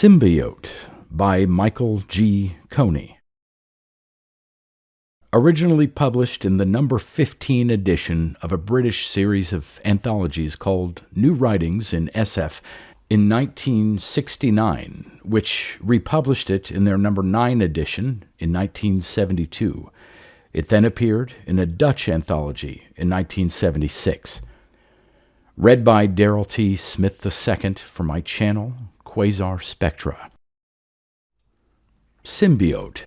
SYMBIOTE by Michael G. Coney. Originally published in the number 15 edition of a British series of anthologies called New Writings in SF in 1969, which republished it in their number 9 edition in 1972. It then appeared in a Dutch anthology in 1976. Read by Darrell T. Smith II for my channel, Quasar Spectra. Symbiote.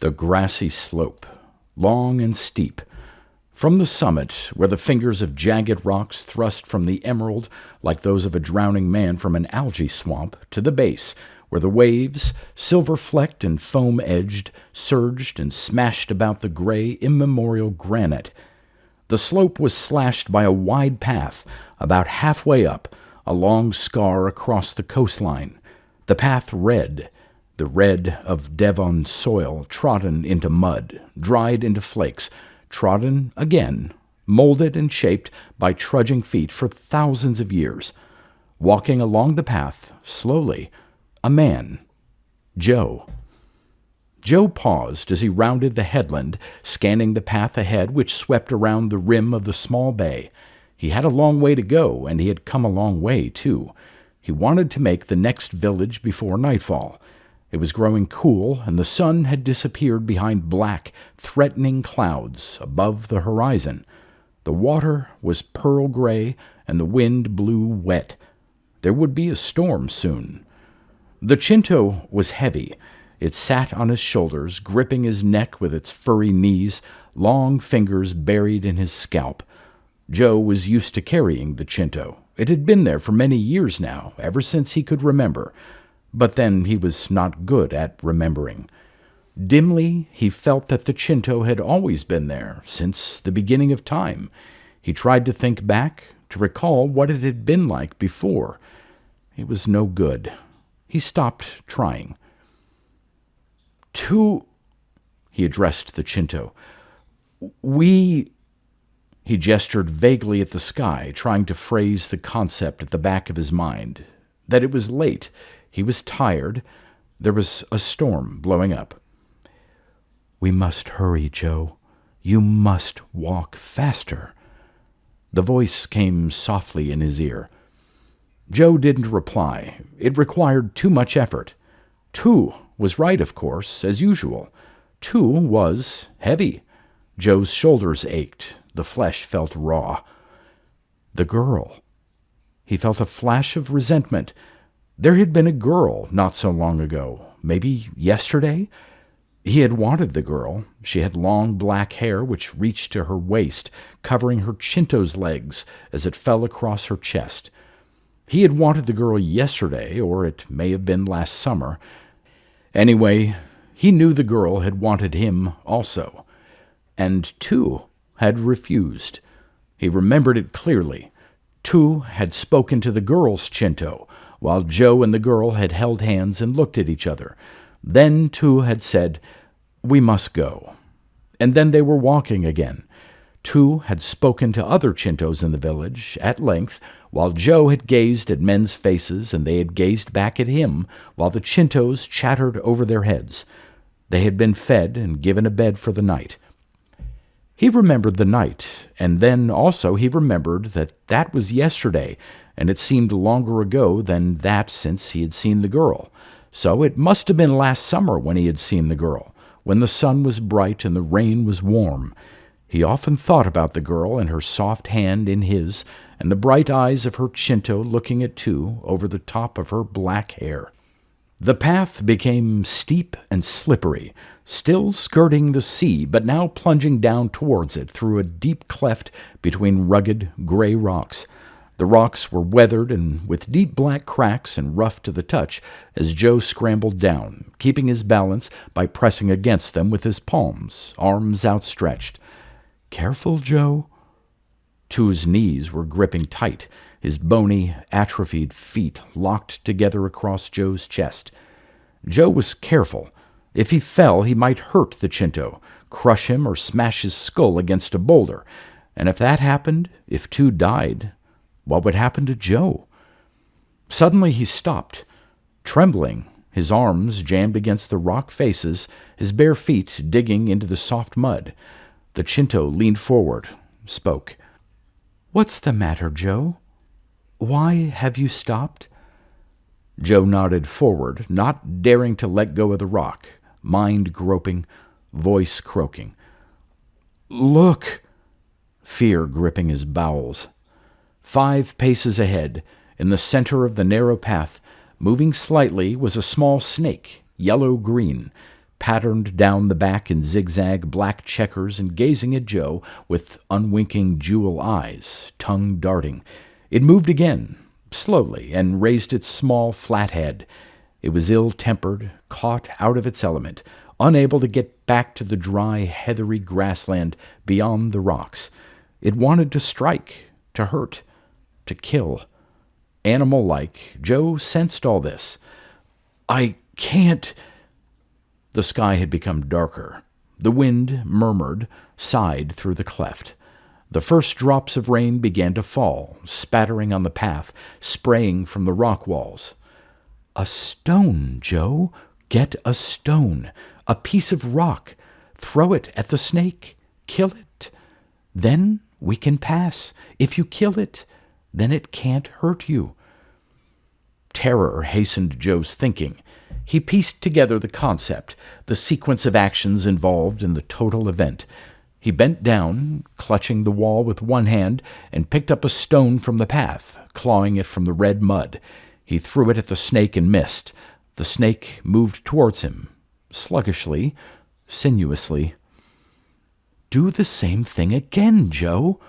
The grassy slope, long and steep. From the summit, where the fingers of jagged rocks thrust from the emerald like those of a drowning man from an algae swamp, to the base, where the waves, silver-flecked and foam-edged, surged and smashed about the gray, immemorial granite. The slope was slashed by a wide path, about halfway up, a long scar across the coastline. The path red, the red of Devon soil trodden into mud, dried into flakes, trodden again, molded and shaped by trudging feet for thousands of years. Walking along the path, slowly, a man, Joe. Joe paused as he rounded the headland, scanning the path ahead which swept around the rim of the small bay. He had a long way to go, and he had come a long way, too. He wanted to make the next village before nightfall. It was growing cool, and the sun had disappeared behind black, threatening clouds above the horizon. The water was pearl gray, and the wind blew wet. There would be a storm soon. The Chinto was heavy. It sat on his shoulders, gripping his neck with its furry knees, long fingers buried in his scalp. Joe was used to carrying the Chinto. It had been there for many years now, ever since he could remember. But then he was not good at remembering. Dimly, he felt that the Chinto had always been there, since the beginning of time. He tried to think back, to recall what it had been like before. It was no good. He stopped trying. He addressed the Chinto. He gestured vaguely at the sky, trying to phrase the concept at the back of his mind. That it was late. He was tired. There was a storm blowing up. "We must hurry, Joe. You must walk faster." The voice came softly in his ear. Joe didn't reply. It required too much effort. Two was right, of course, as usual. Two was heavy. Joe's shoulders ached. The flesh felt raw. The girl. He felt a flash of resentment. There had been a girl not so long ago, maybe yesterday. He had wanted the girl. She had long black hair which reached to her waist, covering her Chinto's legs as it fell across her chest. He had wanted the girl yesterday, or it may have been last summer. Anyway, he knew the girl had wanted him also. And two had refused. He remembered it clearly. Two had spoken to the girl's Chinto, while Joe and the girl had held hands and looked at each other. Then Two had said, "We must go." And then they were walking again. Two had spoken to other Chintos in the village, at length, while Joe had gazed at men's faces, and they had gazed back at him, while the Chintos chattered over their heads. They had been fed and given a bed for the night. He remembered the night, and then also he remembered that that was yesterday, and it seemed longer ago than that since he had seen the girl. So it must have been last summer when he had seen the girl, when the sun was bright and the rain was warm. He often thought about the girl and her soft hand in his, and the bright eyes of her Chinto looking at Two over the top of her black hair. The path became steep and slippery, still skirting the sea, but now plunging down towards it through a deep cleft between rugged, gray rocks. The rocks were weathered and with deep black cracks and rough to the touch as Joe scrambled down, keeping his balance by pressing against them with his palms, arms outstretched. "Careful, Joe." Two's knees were gripping tight, his bony, atrophied feet locked together across Joe's chest. Joe was careful. If he fell, he might hurt the Chinto, crush him or smash his skull against a boulder. And if that happened, if Two died, what would happen to Joe? Suddenly he stopped, trembling, his arms jammed against the rock faces, his bare feet digging into the soft mud. The Chinto leaned forward, spoke. "What's the matter, Joe? Why have you stopped?" Joe nodded forward, not daring to let go of the rock, mind groping, voice croaking. "Look!" Fear gripping his bowels. 5 paces ahead, in the center of the narrow path, moving slightly, was a small snake, yellow-green, patterned down the back in zigzag black checkers and gazing at Joe with unwinking jewel eyes, tongue darting. It moved again, slowly, and raised its small, flat head. It was ill-tempered, caught out of its element, unable to get back to the dry, heathery grassland beyond the rocks. It wanted to strike, to hurt, to kill. Animal-like, Joe sensed all this. "I can't—" The sky had become darker. The wind murmured, sighed through the cleft. The first drops of rain began to fall, spattering on the path, spraying from the rock walls. "A stone, Joe. Get a stone. A piece of rock. Throw it at the snake. Kill it. Then we can pass. If you kill it, then it can't hurt you." Terror hastened Joe's thinking. He pieced together the concept, the sequence of actions involved in the total event. He bent down, clutching the wall with one hand, and picked up a stone from the path, clawing it from the red mud. He threw it at the snake and missed. The snake moved towards him, sluggishly, sinuously. "Do the same thing again, Joe."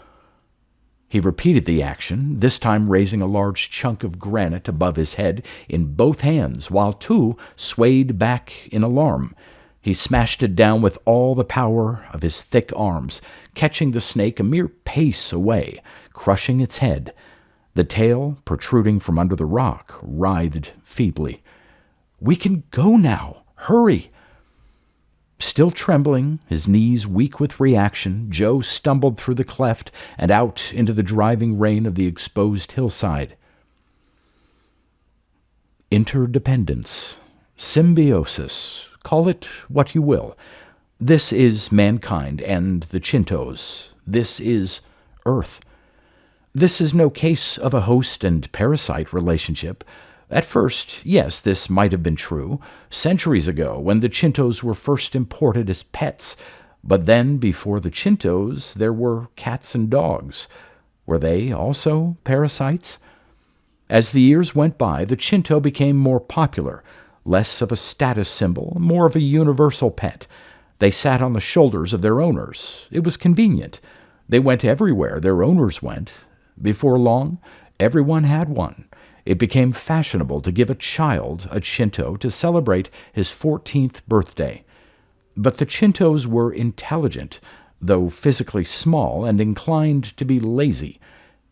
He repeated the action, this time raising a large chunk of granite above his head in both hands, while two swayed back in alarm. He smashed it down with all the power of his thick arms, catching the snake a mere pace away, crushing its head. The tail, protruding from under the rock, writhed feebly. "We can go now. Hurry!" Still trembling, his knees weak with reaction, Joe stumbled through the cleft and out into the driving rain of the exposed hillside. Interdependence, symbiosis, call it what you will. This is mankind and the Chintos. This is Earth. This is no case of a host and parasite relationship. At first, yes, this might have been true, centuries ago when the Chintos were first imported as pets. But then, before the Chintos, there were cats and dogs. Were they also parasites? As the years went by, the Chinto became more popular, less of a status symbol, more of a universal pet. They sat on the shoulders of their owners. It was convenient. They went everywhere their owners went. Before long, everyone had one. It became fashionable to give a child a Chinto to celebrate his 14th birthday. But the Chintos were intelligent, though physically small, and inclined to be lazy.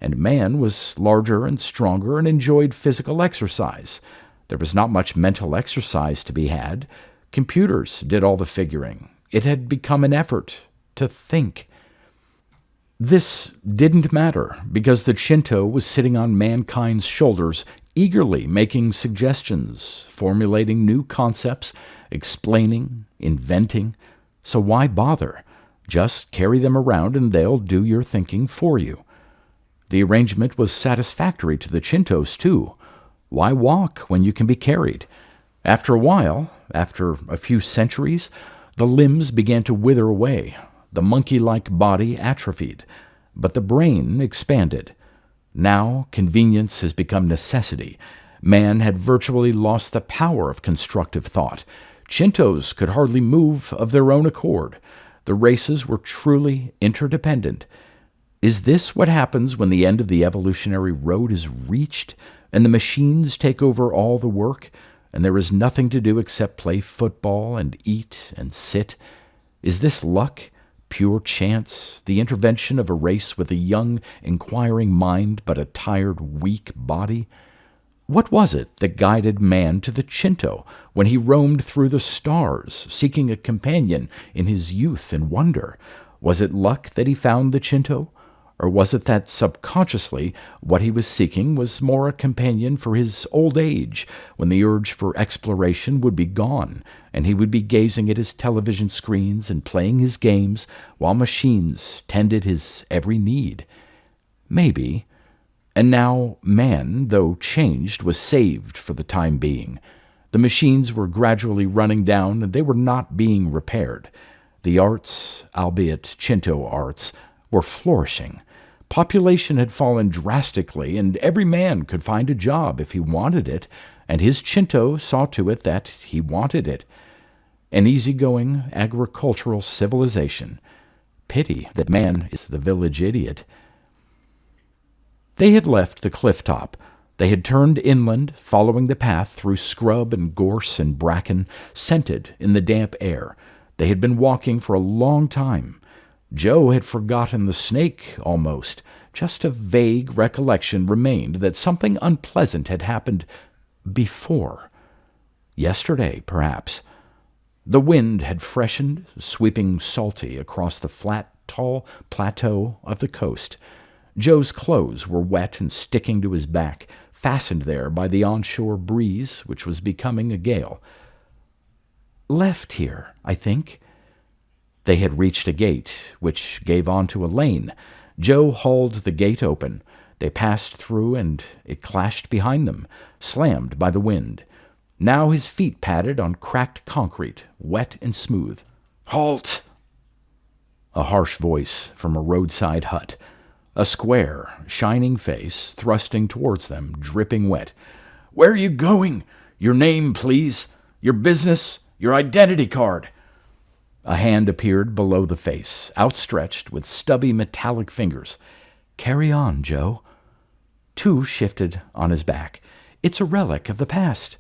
And man was larger and stronger and enjoyed physical exercise. There was not much mental exercise to be had. Computers did all the figuring. It had become an effort to think. This didn't matter, because the Chinto was sitting on mankind's shoulders, eagerly making suggestions, formulating new concepts, explaining, inventing. So why bother? Just carry them around and they'll do your thinking for you. The arrangement was satisfactory to the Chintos, too. Why walk when you can be carried? After a while, after a few centuries, the limbs began to wither away. The monkey-like body atrophied, but the brain expanded. Now convenience has become necessity. Man had virtually lost the power of constructive thought. Chintos could hardly move of their own accord. The races were truly interdependent. Is this what happens when the end of the evolutionary road is reached, and the machines take over all the work, and there is nothing to do except play football and eat and sit? Is this luck? Pure chance, the intervention of a race with a young, inquiring mind but a tired, weak body? What was it that guided man to the Chinto when he roamed through the stars, seeking a companion in his youth and wonder? Was it luck that he found the Chinto? Or was it that subconsciously what he was seeking was more a companion for his old age, when the urge for exploration would be gone, and he would be gazing at his television screens and playing his games while machines tended his every need? Maybe. And now man, though changed, was saved for the time being. The machines were gradually running down, and they were not being repaired. The arts, albeit Chinto arts, were flourishing. Population had fallen drastically, and every man could find a job if he wanted it, and his Chinto saw to it that he wanted it. An easygoing agricultural civilization. Pity that man is the village idiot. They had left the cliff top. They had turned inland, following the path through scrub and gorse and bracken, scented in the damp air. They had been walking for a long time. Joe had forgotten the snake, almost. Just a vague recollection remained that something unpleasant had happened before. Yesterday, perhaps. The wind had freshened, sweeping salty across the flat, tall plateau of the coast. Joe's clothes were wet and sticking to his back, fastened there by the onshore breeze, which was becoming a gale. Left here, I think. They had reached a gate, which gave onto a lane. Joe hauled the gate open. They passed through, and it clashed behind them, slammed by the wind. Now his feet padded on cracked concrete, wet and smooth. "Halt!" A harsh voice from a roadside hut. A square, shining face thrusting towards them, dripping wet. "Where are you going? Your name, please. Your business. Your identity card." A hand appeared below the face, outstretched with stubby metallic fingers. "Carry on, Joe." Two shifted on his back. "It's a relic of the past.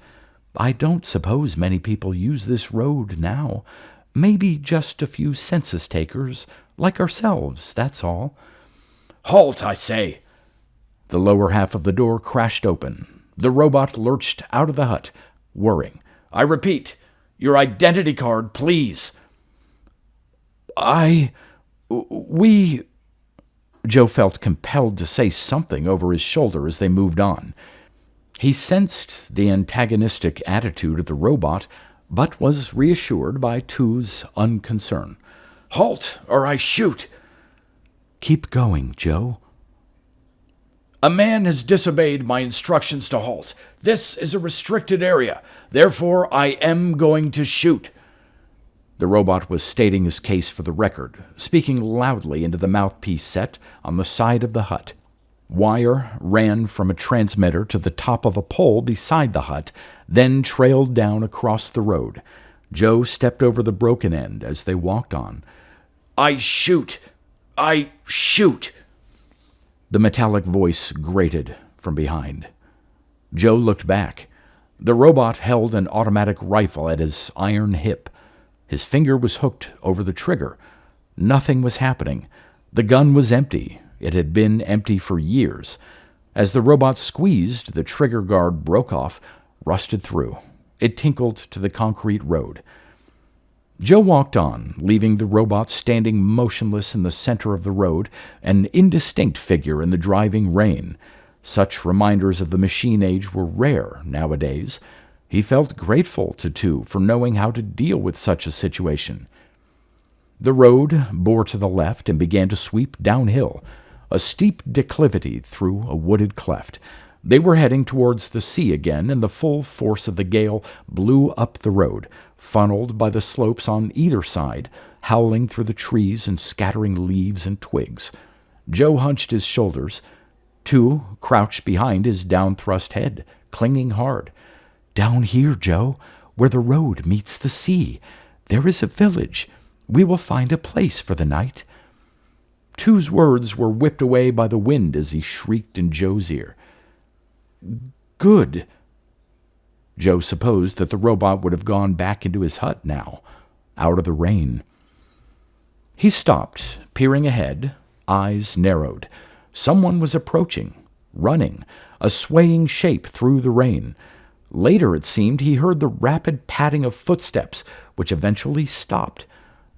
I don't suppose many people use this road now. Maybe just a few census takers, like ourselves, that's all." "Halt, I say!" The lower half of the door crashed open. The robot lurched out of the hut, whirring. "I repeat, your identity card, please." We... Joe felt compelled to say something over his shoulder as they moved on. He sensed the antagonistic attitude of the robot, but was reassured by Two's unconcern. "Halt, or I shoot!" "Keep going, Joe." "A man has disobeyed my instructions to halt. This is a restricted area. Therefore, I am going to shoot." The robot was stating his case for the record, speaking loudly into the mouthpiece set on the side of the hut. Wire ran from a transmitter to the top of a pole beside the hut, then trailed down across the road. Joe stepped over the broken end as they walked on. "I shoot! I shoot!" The metallic voice grated from behind. Joe looked back. The robot held an automatic rifle at his iron hip. His finger was hooked over the trigger. Nothing was happening. The gun was empty. It had been empty for years. As the robot squeezed, the trigger guard broke off, rusted through. It tinkled to the concrete road. Joe walked on, leaving the robot standing motionless in the center of the road, an indistinct figure in the driving rain. Such reminders of the machine age were rare nowadays. He felt grateful to Two for knowing how to deal with such a situation. The road bore to the left and began to sweep downhill, a steep declivity through a wooded cleft. They were heading towards the sea again, and the full force of the gale blew up the road, funneled by the slopes on either side, howling through the trees and scattering leaves and twigs. Joe hunched his shoulders. Two crouched behind his down-thrust head, clinging hard. "Down here, Joe, where the road meets the sea. There is a village. We will find a place for the night." Two's words were whipped away by the wind as he shrieked in Joe's ear. "Good." Joe supposed that the robot would have gone back into his hut now, out of the rain. He stopped, peering ahead, eyes narrowed. Someone was approaching, running, a swaying shape through the rain. Later, it seemed, he heard the rapid padding of footsteps, which eventually stopped.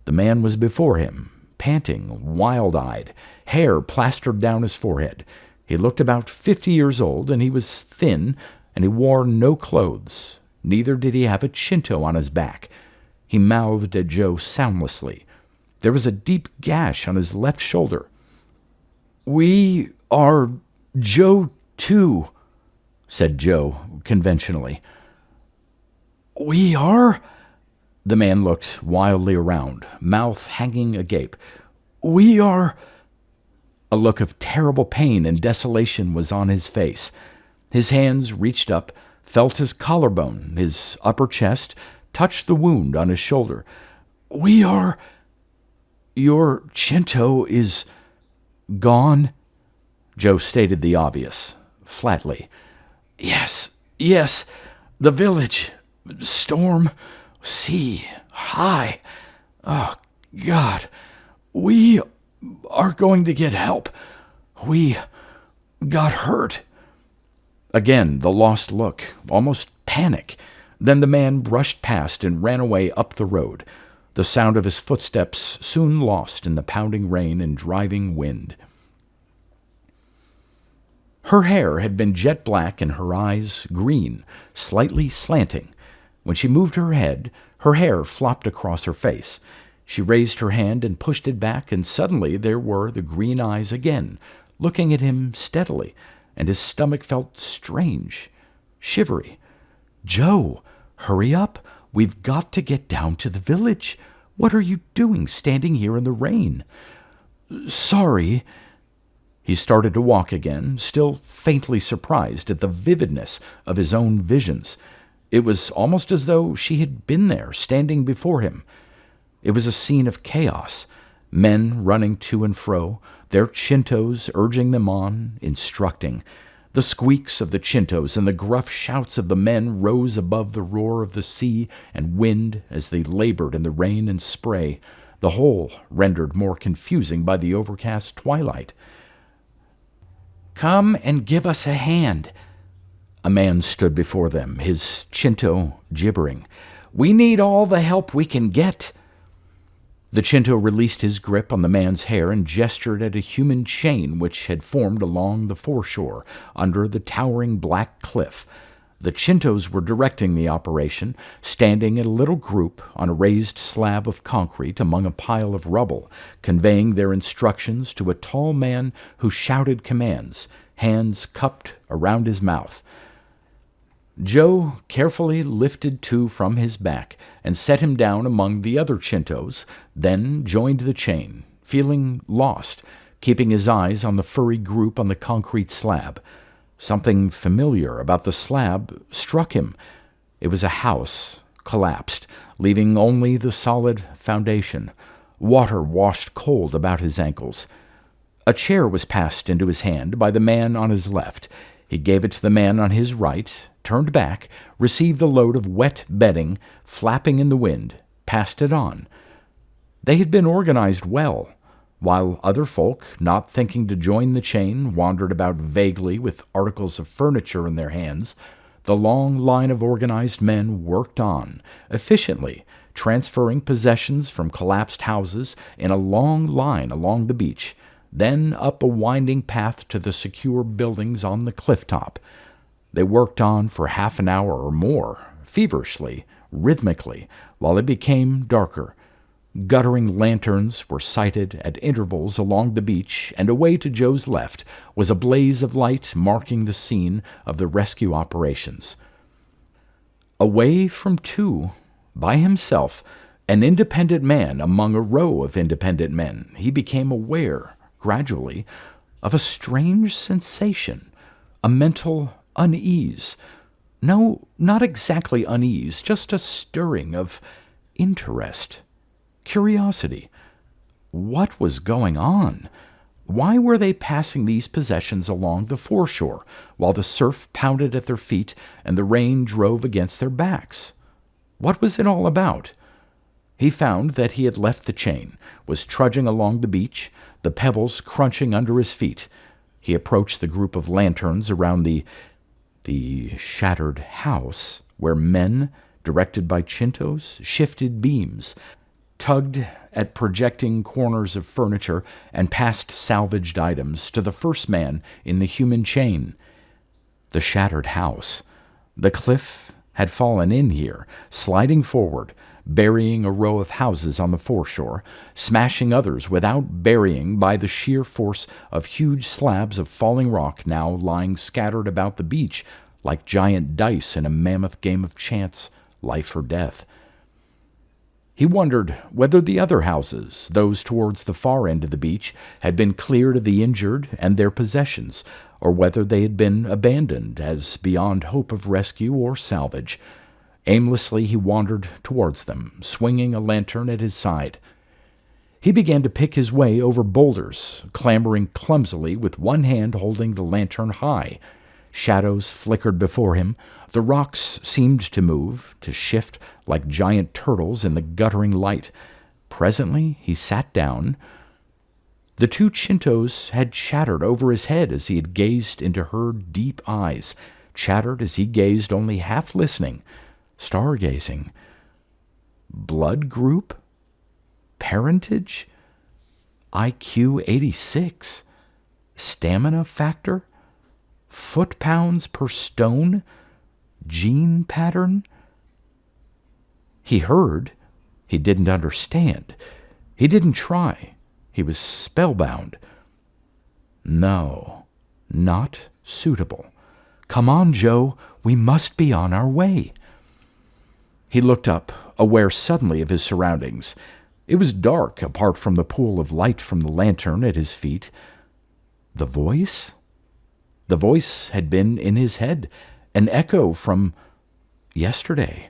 The man was before him, panting, wild-eyed, hair plastered down his forehead. He looked about 50 years old, and he was thin, and he wore no clothes. Neither did he have a Chinto on his back. He mouthed at Joe soundlessly. There was a deep gash on his left shoulder. "We are Joe, too," said Joe conventionally. "We are?" The man looked wildly around, mouth hanging agape. "We are—" A look of terrible pain and desolation was on his face. His hands reached up, felt his collarbone, his upper chest, touched the wound on his shoulder. "We are— Your Chinto is gone?" Joe stated the obvious, flatly. Yes, the village, storm, sea, high. Oh, God, we are going to get help. We got hurt." Again, the lost look, almost panic. Then the man brushed past and ran away up the road, the sound of his footsteps soon lost in the pounding rain and driving wind. Her hair had been jet black and her eyes green, slightly slanting. When she moved her head, her hair flopped across her face. She raised her hand and pushed it back, and suddenly there were the green eyes again, looking at him steadily, and his stomach felt strange, shivery. "Joe, hurry up. We've got to get down to the village. What are you doing standing here in the rain?" "Sorry." He started to walk again, still faintly surprised at the vividness of his own visions. It was almost as though she had been there, standing before him. It was a scene of chaos, men running to and fro, their Chintos urging them on, instructing. The squeaks of the Chintos and the gruff shouts of the men rose above the roar of the sea and wind as they labored in the rain and spray, the whole rendered more confusing by the overcast twilight. "Come and give us a hand." A man stood before them, his Chinto gibbering. "We need all the help we can get." The Chinto released his grip on the man's hair and gestured at a human chain which had formed along the foreshore under the towering black cliff. The Chintos were directing the operation, standing in a little group on a raised slab of concrete among a pile of rubble, conveying their instructions to a tall man who shouted commands, hands cupped around his mouth. Joe carefully lifted two from his back and set him down among the other Chintos, then joined the chain, feeling lost, keeping his eyes on the furry group on the concrete slab. Something familiar about the slab struck him. It was a house, collapsed, leaving only the solid foundation. Water washed cold about his ankles. A chair was passed into his hand by the man on his left. He gave it to the man on his right, turned back, received a load of wet bedding, flapping in the wind, passed it on. They had been organized well. While other folk, not thinking to join the chain, wandered about vaguely with articles of furniture in their hands, the long line of organized men worked on, efficiently, transferring possessions from collapsed houses in a long line along the beach, then up a winding path to the secure buildings on the cliff top. They worked on for half an hour or more, feverishly, rhythmically, while it became darker. Guttering lanterns were sighted at intervals along the beach, and away to Joe's left was a blaze of light marking the scene of the rescue operations. Away from two, by himself, an independent man among a row of independent men, he became aware, gradually, of a strange sensation, a mental unease. No, not exactly unease, just a stirring of interest. Curiosity. What was going on? Why were they passing these possessions along the foreshore while the surf pounded at their feet and the rain drove against their backs? What was it all about? He found that he had left the chain, was trudging along the beach, the pebbles crunching under his feet. He approached the group of lanterns around the shattered house where men, directed by Chintos, shifted beams. tugged at projecting corners of furniture and passed salvaged items to the first man in the human chain. The shattered house. The cliff had fallen in here, sliding forward, burying a row of houses on the foreshore, smashing others without burying by the sheer force of huge slabs of falling rock now lying scattered about the beach like giant dice in a mammoth game of chance, life or death. He wondered whether the other houses, those towards the far end of the beach, had been cleared of the injured and their possessions, or whether they had been abandoned as beyond hope of rescue or salvage. Aimlessly he wandered towards them, swinging a lantern at his side. He began to pick his way over boulders, clambering clumsily with one hand holding the lantern high. Shadows flickered before him. The rocks seemed to move, to shift like giant turtles in the guttering light. Presently he sat down. The two Chintos had chattered over his head as he had gazed into her deep eyes, chattered as he gazed, only half listening, stargazing. Blood group? Parentage? IQ 86? Stamina factor? Foot-pounds per stone? Gene pattern? He heard. He didn't understand. He didn't try. He was spellbound. No, not suitable. Come on, Joe. We must be on our way. He looked up, aware suddenly of his surroundings. It was dark, apart from the pool of light from the lantern at his feet. The voice? The voice had been in his head, an echo from yesterday.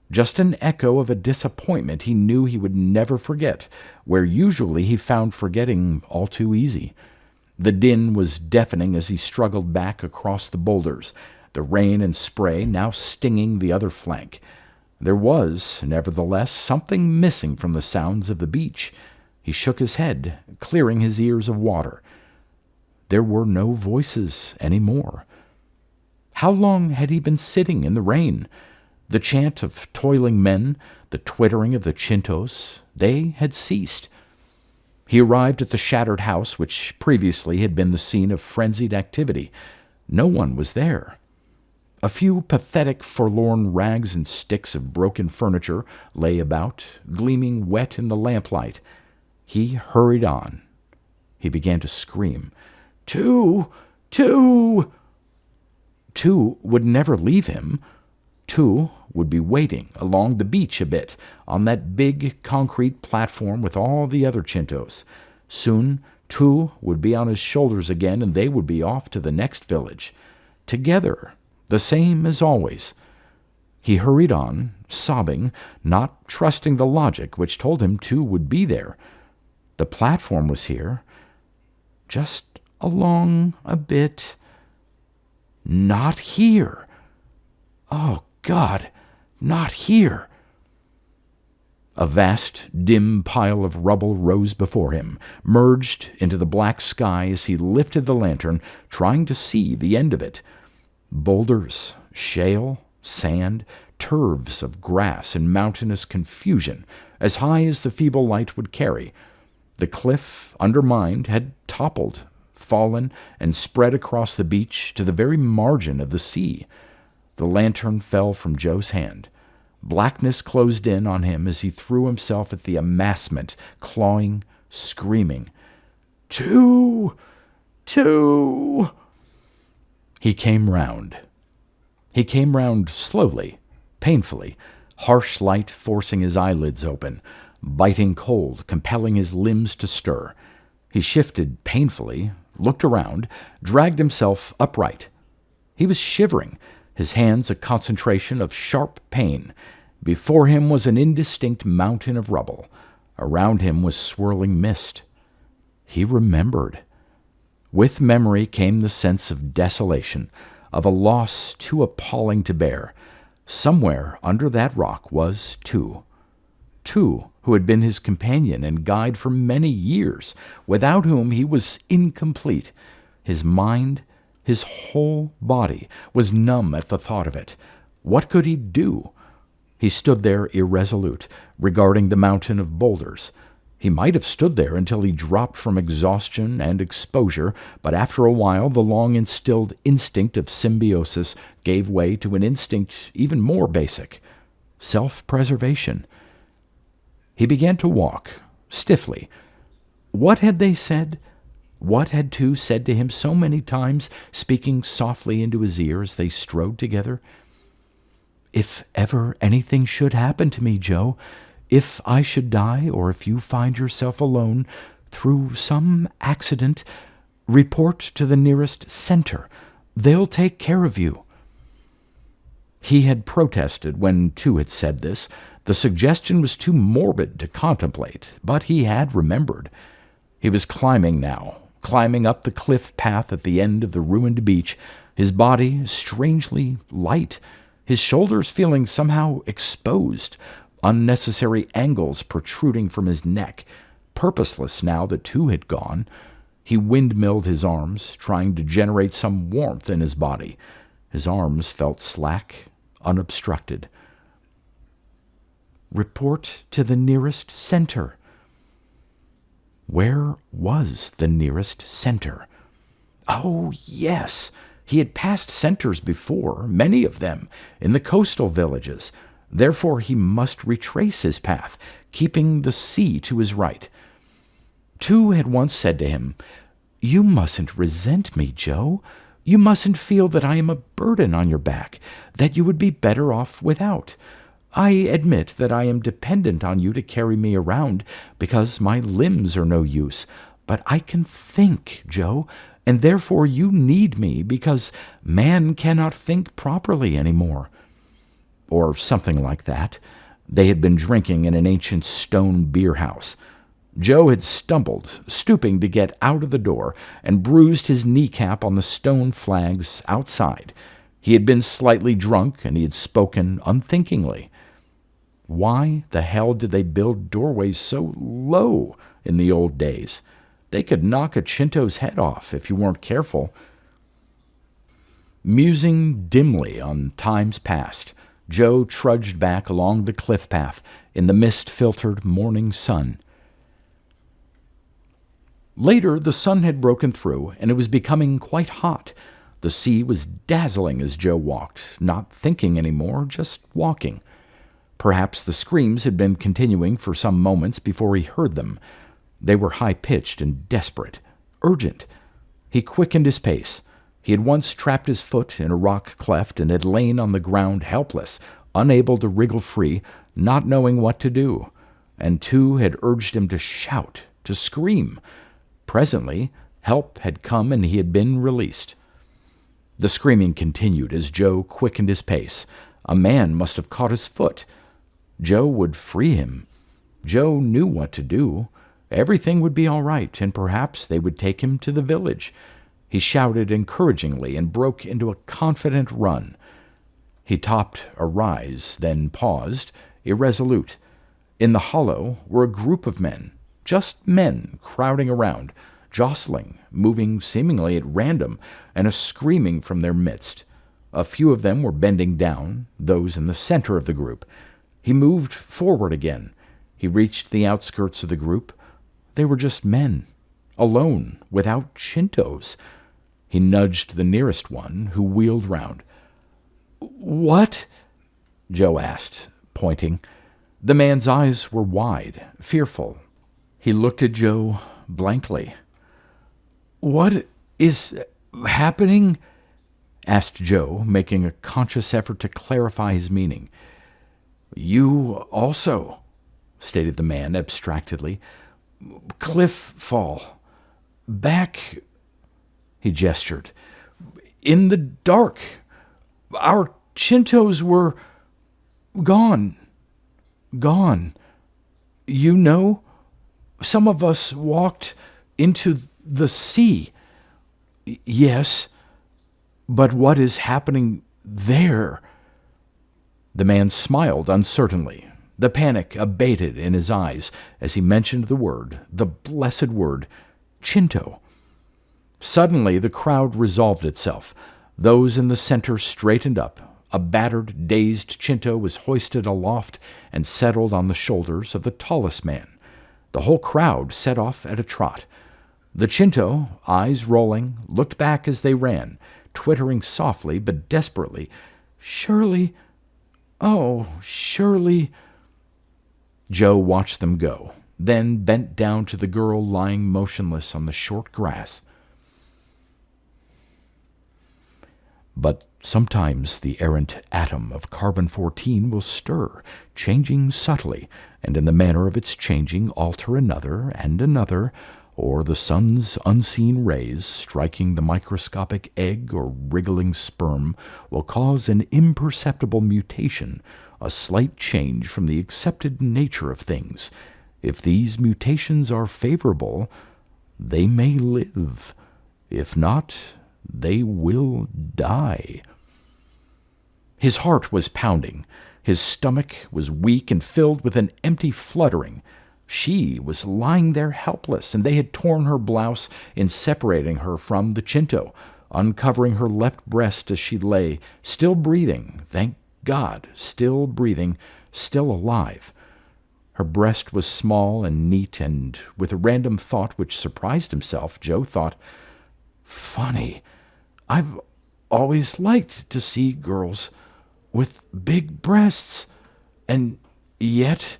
Just an echo of a disappointment he knew he would never forget, where usually he found forgetting all too easy. The din was deafening as he struggled back across the boulders, the rain and spray now stinging the other flank. There was, nevertheless, something missing from the sounds of the beach. He shook his head, clearing his ears of water. There were no voices any more. How long had he been sitting in the rain? The chant of toiling men, the twittering of the Chintos, they had ceased. He arrived at the shattered house, which previously had been the scene of frenzied activity. No one was there. A few pathetic, forlorn rags and sticks of broken furniture lay about, gleaming wet in the lamplight. He hurried on. He began to scream. Two! Two! Two would never leave him. Two would be waiting along the beach a bit, on that big concrete platform with all the other Chintos. Soon, Two would be on his shoulders again, and they would be off to the next village. Together, the same as always. He hurried on, sobbing, not trusting the logic which told him Two would be there. The platform was here. Just along a bit. Not here. Oh, God, not here. A vast, dim pile of rubble rose before him, merged into the black sky as he lifted the lantern, trying to see the end of it. Boulders, shale, sand, turves of grass in mountainous confusion, as high as the feeble light would carry. The cliff, undermined, had toppled, fallen, and spread across the beach to the very margin of the sea. The lantern fell from Joe's hand. Blackness closed in on him as he threw himself at the amassment, clawing, screaming. Two! Two! He came round. He came round slowly, painfully, harsh light forcing his eyelids open, biting cold, compelling his limbs to stir. He shifted painfully, looked around, dragged himself upright. He was shivering, his hands a concentration of sharp pain. Before him was an indistinct mountain of rubble. Around him was swirling mist. He remembered. With memory came the sense of desolation, of a loss too appalling to bear. Somewhere under that rock was Two. Two, who had been his companion and guide for many years, without whom he was incomplete. His mind, his whole body, was numb at the thought of it. What could he do? He stood there irresolute, regarding the mountain of boulders. He might have stood there until he dropped from exhaustion and exposure, but after a while the long-instilled instinct of symbiosis gave way to an instinct even more basic: self-preservation. He began to walk, stiffly. What had they said? What had two said to him so many times, speaking softly into his ear as they strode together? "If ever anything should happen to me, Joe, if I should die, or if you find yourself alone through some accident, report to the nearest center. They'll take care of you." He had protested when two had said this. The suggestion was too morbid to contemplate, but he had remembered. He was climbing now, climbing up the cliff path at the end of the ruined beach, his body strangely light, his shoulders feeling somehow exposed, unnecessary angles protruding from his neck. Purposeless now that two had gone, he windmilled his arms, trying to generate some warmth in his body. His arms felt slack, unobstructed. Report to the nearest center. Where was the nearest center? Oh, yes! He had passed centers before, many of them, in the coastal villages. Therefore he must retrace his path, keeping the sea to his right. Two had once said to him, "You mustn't resent me, Joe. You mustn't feel that I am a burden on your back, that you would be better off without. I admit that I am dependent on you to carry me around because my limbs are no use, but I can think, Joe, and therefore you need me because man cannot think properly any more." Or something like that. They had been drinking in an ancient stone beer house. Joe had stumbled, stooping to get out of the door, and bruised his kneecap on the stone flags outside. He had been slightly drunk, and he had spoken unthinkingly. Why the hell did they build doorways so low in the old days? They could knock a Chinto's head off if you weren't careful. Musing dimly on times past, Joe trudged back along the cliff path in the mist-filtered morning sun. Later, the sun had broken through, and it was becoming quite hot. The sea was dazzling as Joe walked, not thinking anymore, just walking. Perhaps the screams had been continuing for some moments before he heard them. They were high-pitched and desperate, urgent. He quickened his pace. He had once trapped his foot in a rock cleft and had lain on the ground helpless, unable to wriggle free, not knowing what to do. And two had urged him to shout, to scream. Presently, help had come and he had been released. The screaming continued as Joe quickened his pace. A man must have caught his foot. Joe would free him. Joe knew what to do. Everything would be all right, and perhaps they would take him to the village. He shouted encouragingly and broke into a confident run. He topped a rise, then paused, irresolute. In the hollow were a group of men, just men crowding around, jostling, moving seemingly at random, and a screaming from their midst. A few of them were bending down, those in the center of the group. He moved forward again. He reached the outskirts of the group. They were just men, alone, without Chintos. He nudged the nearest one, who wheeled round. "What?" Joe asked, pointing. The man's eyes were wide, fearful. He looked at Joe blankly. "What is happening?" asked Joe, making a conscious effort to clarify his meaning. "You also," stated the man abstractedly. "Cliff fall. Back," he gestured. "In the dark. Our Chintos were gone. Gone. You know? Some of us walked into the sea." "Yes. But what is happening there?" The man smiled uncertainly. The panic abated in his eyes as he mentioned the word, the blessed word, Chinto. Suddenly the crowd resolved itself. Those in the center straightened up. A battered, dazed Chinto was hoisted aloft and settled on the shoulders of the tallest man. The whole crowd set off at a trot. The Chinto, eyes rolling, looked back as they ran, twittering softly but desperately, "Surely, oh, surely." Joe watched them go, then bent down to the girl lying motionless on the short grass. But sometimes the errant atom of carbon-14 will stir, changing subtly, and in the manner of its changing alter another and another, or the sun's unseen rays, striking the microscopic egg or wriggling sperm, will cause an imperceptible mutation, a slight change from the accepted nature of things. If these mutations are favorable, they may live. If not, they will die. His heart was pounding. His stomach was weak and filled with an empty fluttering. She was lying there helpless, and they had torn her blouse in separating her from the Chinto, uncovering her left breast as she lay, still breathing, thank God, still breathing, still alive. Her breast was small and neat, and with a random thought which surprised himself, Joe thought, "Funny, I've always liked to see girls with big breasts, and yet,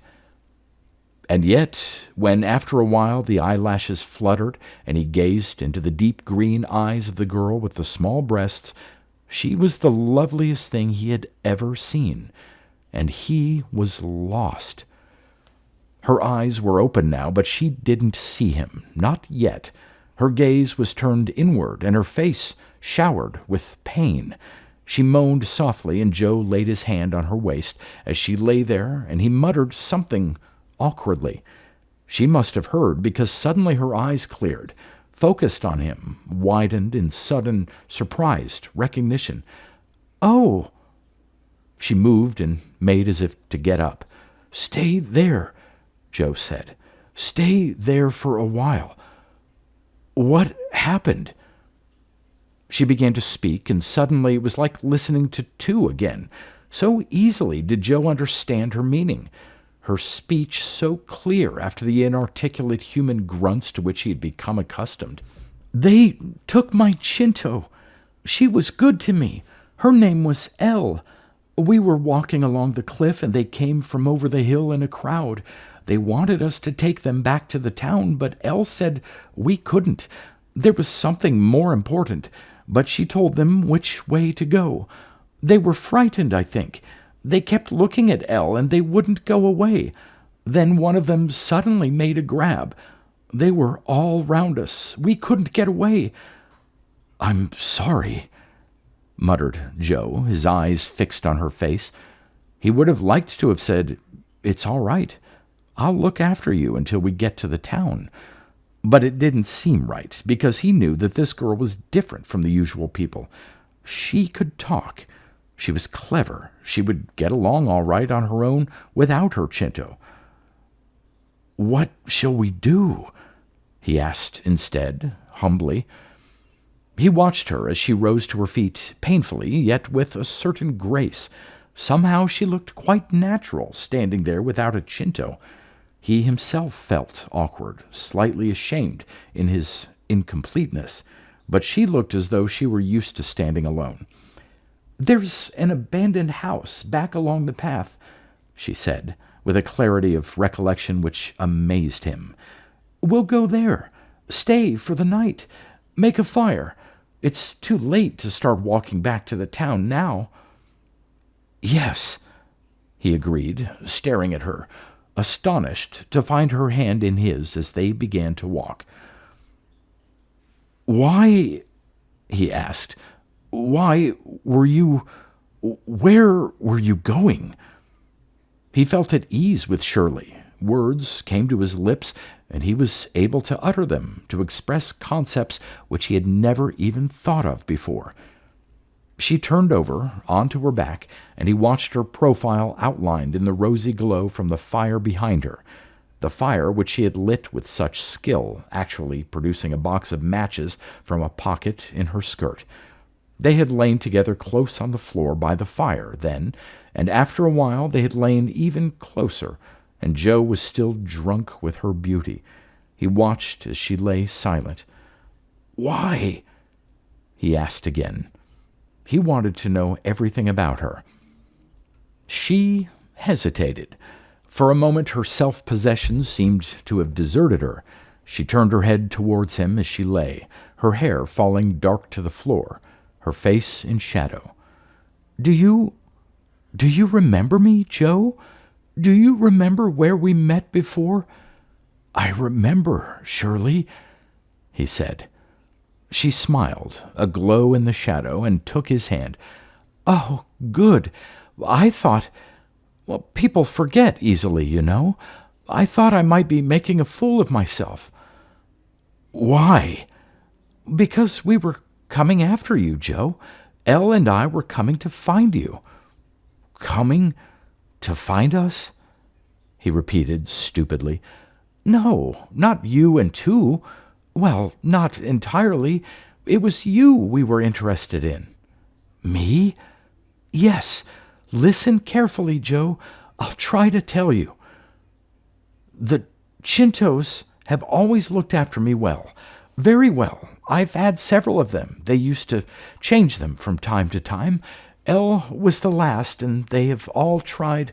when after a while the eyelashes fluttered and he gazed into the deep green eyes of the girl with the small breasts, she was the loveliest thing he had ever seen, and he was lost. Her eyes were open now, but she didn't see him, not yet. Her gaze was turned inward, and her face showered with pain. She moaned softly, and Joe laid his hand on her waist as she lay there, and he muttered something awkwardly. She must have heard, because suddenly her eyes cleared, focused on him, widened in sudden, surprised recognition. "Oh!" She moved and made as if to get up. "Stay there," Joe said. "Stay there for a while. What happened?" She began to speak, and suddenly it was like listening to two again. So easily did Joe understand her meaning. Her speech so clear after the inarticulate human grunts to which he had become accustomed. "They took my Chinto. She was good to me. Her name was Elle. We were walking along the cliff, and they came from over the hill in a crowd. They wanted us to take them back to the town, but Elle said we couldn't. There was something more important, but she told them which way to go. They were frightened, I think. They kept looking at Elle, and they wouldn't go away. Then one of them suddenly made a grab. They were all round us. We couldn't get away." "I'm sorry," muttered Joe, his eyes fixed on her face. He would have liked to have said, "It's all right. I'll look after you until we get to the town." But it didn't seem right, because he knew that this girl was different from the usual people. She could talk. She was clever. She would get along all right on her own without her Chinto. "What shall we do?" he asked instead, humbly. He watched her as she rose to her feet, painfully, yet with a certain grace. Somehow she looked quite natural, standing there without a Chinto. He himself felt awkward, slightly ashamed in his incompleteness, but she looked as though she were used to standing alone. "There's an abandoned house back along the path," she said, with a clarity of recollection which amazed him. "We'll go there. Stay for the night. Make a fire. It's too late to start walking back to the town now." "Yes," he agreed, staring at her, astonished to find her hand in his as they began to walk. "Why," he asked, "why were you... where were you going?" He felt at ease with Shirley. Words came to his lips, and he was able to utter them, to express concepts which he had never even thought of before. She turned over, onto her back, and he watched her profile outlined in the rosy glow from the fire behind her, the fire which she had lit with such skill, actually producing a box of matches from a pocket in her skirt. They had lain together close on the floor by the fire then, and after a while they had lain even closer, and Joe was still drunk with her beauty. He watched as she lay silent. "Why?" he asked again. He wanted to know everything about her. She hesitated. For a moment her self-possession seemed to have deserted her. She turned her head towards him as she lay, her hair falling dark to the floor, her face in shadow. Do you remember me, Joe? Do you remember where we met before?" "I remember, Shirley," he said. She smiled, a glow in the shadow, and took his hand. "Oh, good. I thought... Well, people forget easily, you know. I thought I might be making a fool of myself." "Why?" "Because we were coming after you, Joe. Elle and I were coming to find you." "Coming to find us?" he repeated stupidly. "No, not you and two. Well, not entirely. It was you we were interested in." "Me?" "Yes. Listen carefully, Joe. I'll try to tell you. The Chintos have always looked after me well. Very well. I've had several of them. They used to change them from time to time. Elle was the last, and they have all tried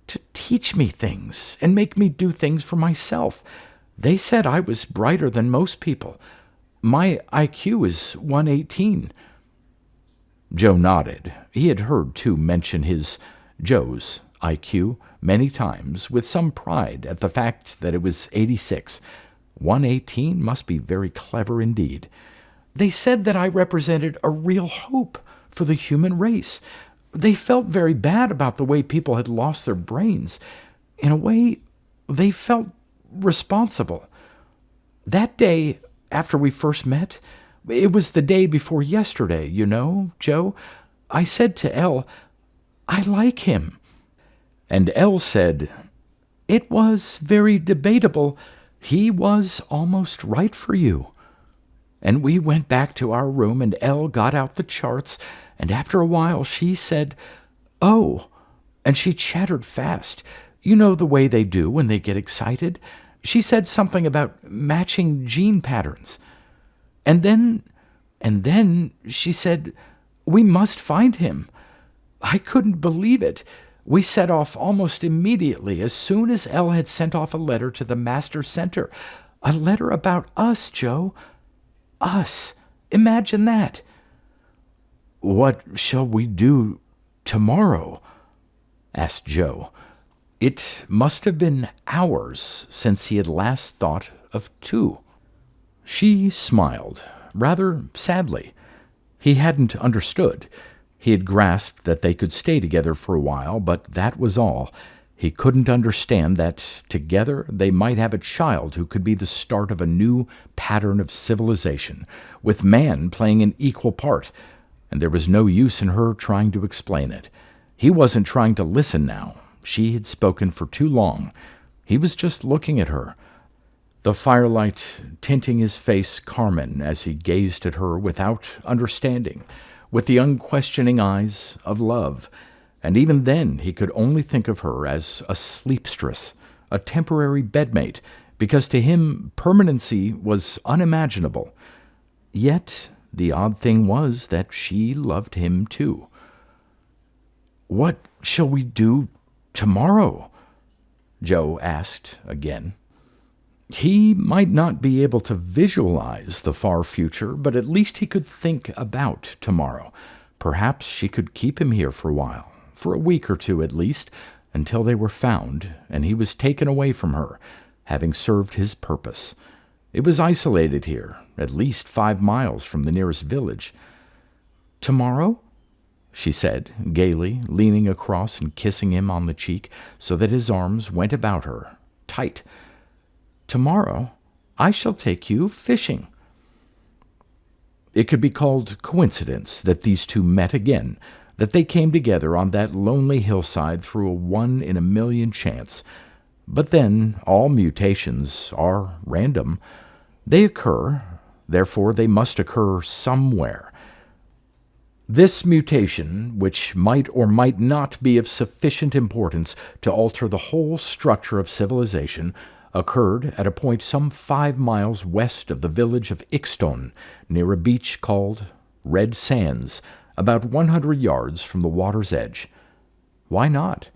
to teach me things and make me do things for myself. They said I was brighter than most people. My IQ is 118. Joe nodded. He had heard two mention Joe's IQ many times, with some pride at the fact that it was 86. 118 must be very clever indeed. They said that I represented a real hope for the human race. They felt very bad about the way people had lost their brains. In a way, they felt responsible. That day, after we first met, it was the day before yesterday, you know, Joe, I said to Elle, I like him. And Elle said, it was very debatable. He was almost right for you. And we went back to our room, and Elle got out the charts, and after a while she said, oh, and she chattered fast. You know the way they do when they get excited. She said something about matching gene patterns. And then she said, we must find him. I couldn't believe it. We set off almost immediately, as soon as Elle had sent off a letter to the Master Center. A letter about us, Joe. Us. Imagine that. What shall we do tomorrow? Asked Joe. It must have been hours since he had last thought of two. She smiled, rather sadly. He hadn't understood. He had grasped that they could stay together for a while, but that was all. He couldn't understand that together they might have a child who could be the start of a new pattern of civilization, with man playing an equal part, and there was no use in her trying to explain it. He wasn't trying to listen now. She had spoken for too long. He was just looking at her, the firelight tinting his face carmine as he gazed at her without understanding, with the unquestioning eyes of love. And even then he could only think of her as a sleepstress, a temporary bedmate, because to him permanency was unimaginable. Yet the odd thing was that she loved him too. What shall we do tomorrow? Joe asked again. He might not be able to visualize the far future, but at least he could think about tomorrow. Perhaps she could keep him here for a while, for a week or two at least, until they were found, and he was taken away from her, having served his purpose. It was isolated here, at least 5 miles from the nearest village. Tomorrow? She said, gaily, leaning across and kissing him on the cheek so that his arms went about her, tight. Tomorrow I shall take you fishing. It could be called coincidence that these two met again, that they came together on that lonely hillside through a 1-in-a-million chance. But then all mutations are random. They occur, therefore they must occur somewhere. This mutation, which might or might not be of sufficient importance to alter the whole structure of civilization, occurred at a point some 5 miles west of the village of Ixton, near a beach called Red Sands, about 100 yards from the water's edge. Why not?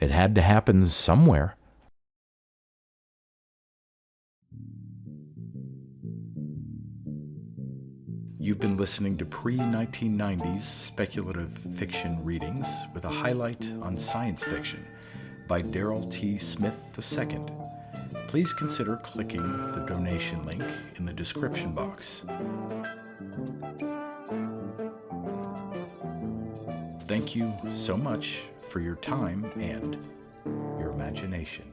It had to happen somewhere. You've been listening to pre-1990s speculative fiction readings with a highlight on science fiction by Darrell T. Smith II. Please consider clicking the donation link in the description box. Thank you so much for your time and your imagination.